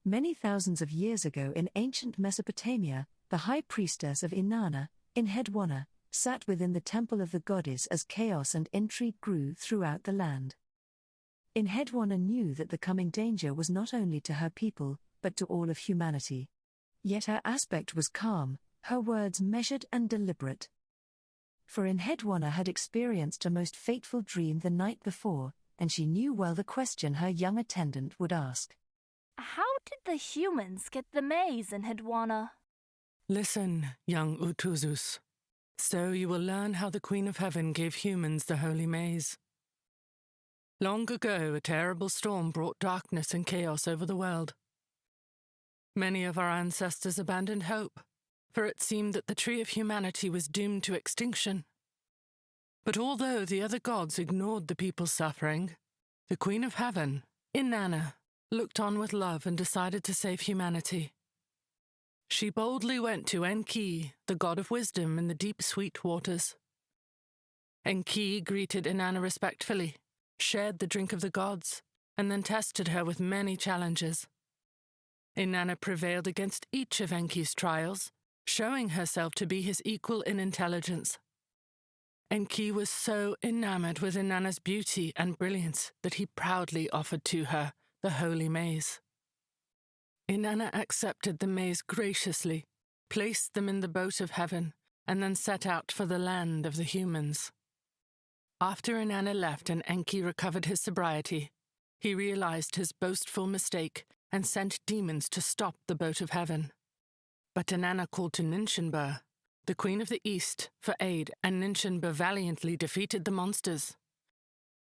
Many thousands of years ago in ancient Mesopotamia, the high priestess of Inanna, Enheduanna, sat within the temple of the goddess as chaos and intrigue grew throughout the land. Enheduanna knew that the coming danger was not only to her people, but to all of humanity. Yet her aspect was calm, her words measured and deliberate. For Enheduanna had experienced a most fateful dream the night before, and she knew well the question her young attendant would ask. How did the humans get the maize, Enheduanna? Listen, young Utuzus. So you will learn how the Queen of Heaven gave humans the holy maize. Long ago, a terrible storm brought darkness and chaos over the world. Many of our ancestors abandoned hope, for it seemed that the tree of humanity was doomed to extinction. But although the other gods ignored the people's suffering, the Queen of Heaven, Inanna, looked on with love and decided to save humanity. She boldly went to Enki, the god of wisdom in the deep sweet waters. Enki greeted Inanna respectfully, shared the drink of the gods, and then tested her with many challenges. Inanna prevailed against each of Enki's trials, showing herself to be his equal in intelligence. Enki was so enamored with Inanna's beauty and brilliance that he proudly offered to her the holy maize. Inanna accepted the maize graciously, placed them in the boat of heaven, and then set out for the land of the humans. After Inanna left and Enki recovered his sobriety, he realized his boastful mistake and sent demons to stop the boat of heaven. But Inanna called to Ninchenbur, the Queen of the East, for aid, and Ninchenbur valiantly defeated the monsters.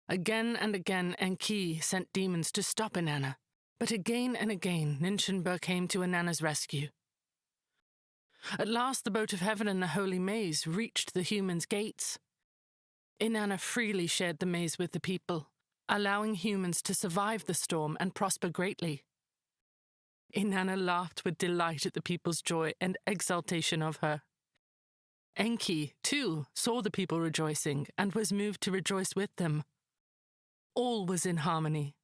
Again and again Enki sent demons to stop Inanna, but again and again Ninchenbur came to Inanna's rescue. At last the boat of heaven and the holy maize reached the humans' gates. Inanna freely shared the maize with the people, allowing humans to survive the storm and prosper greatly. Inanna laughed with delight at the people's joy and exultation of her. Enki, too, saw the people rejoicing and was moved to rejoice with them. All was in harmony.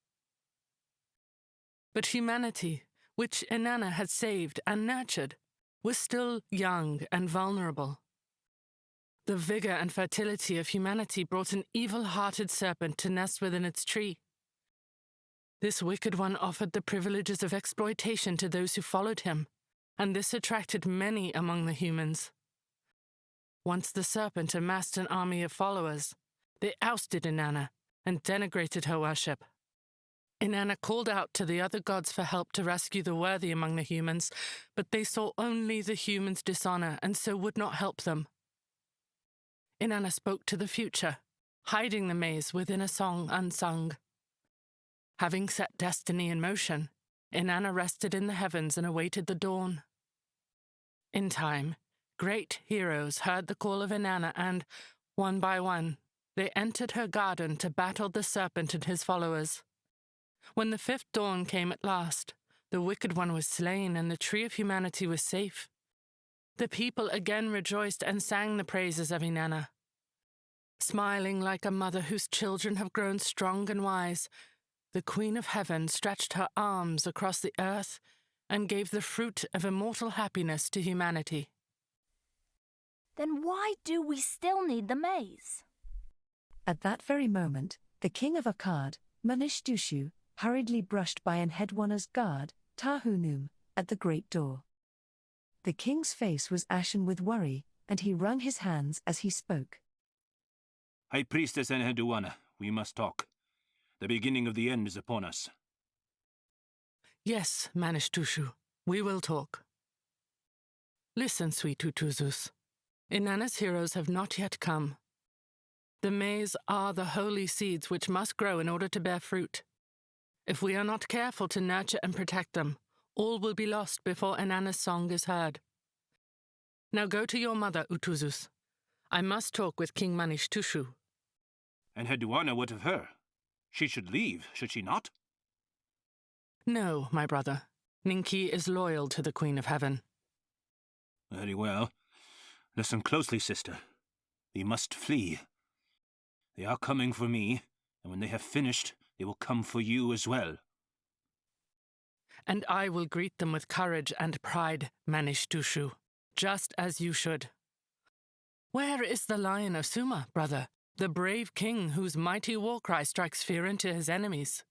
But humanity, which Inanna had saved and nurtured, was still young and vulnerable. The vigor and fertility of humanity brought an evil-hearted serpent to nest within its tree. This wicked one offered the privileges of exploitation to those who followed him, and this attracted many among the humans. Once the serpent amassed an army of followers, they ousted Inanna and denigrated her worship. Inanna called out to the other gods for help to rescue the worthy among the humans, but they saw only the humans' dishonor and so would not help them. Inanna spoke to the future, hiding the maize within a song unsung. Having set destiny in motion, Inanna rested in the heavens and awaited the dawn. In time, great heroes heard the call of Inanna and, one by one, they entered her garden to battle the serpent and his followers. When the fifth dawn came at last, the wicked one was slain and the tree of humanity was safe. The people again rejoiced and sang the praises of Inanna. Smiling like a mother whose children have grown strong and wise, the Queen of Heaven stretched her arms across the earth and gave the fruit of immortal happiness to humanity. Then why do we still need the maize? At that very moment, the king of Akkad, Manishtushu, hurriedly brushed by Enheduanna's guard, Tahunum, at the great door. The king's face was ashen with worry, and he wrung his hands as he spoke. High Priestess Enheduanna, we must talk. The beginning of the end is upon us. Yes, Manishtushu, we will talk. Listen, sweet Utuzus. Inanna's heroes have not yet come. The maize are the holy seeds which must grow in order to bear fruit. If we are not careful to nurture and protect them, all will be lost before Inanna's song is heard. Now go to your mother, Utuzus. I must talk with King Manishtushu. Enheduanna, what of her? She should leave, should she not? No, my brother. Ninki is loyal to the Queen of Heaven. Very well. Listen closely, sister. We must flee. They are coming for me, and when they have finished, they will come for you as well. and I will greet them with courage and pride, Manishtushu, just as you should. Where is the Lion of Suma, brother, the brave king whose mighty war cry strikes fear into his enemies?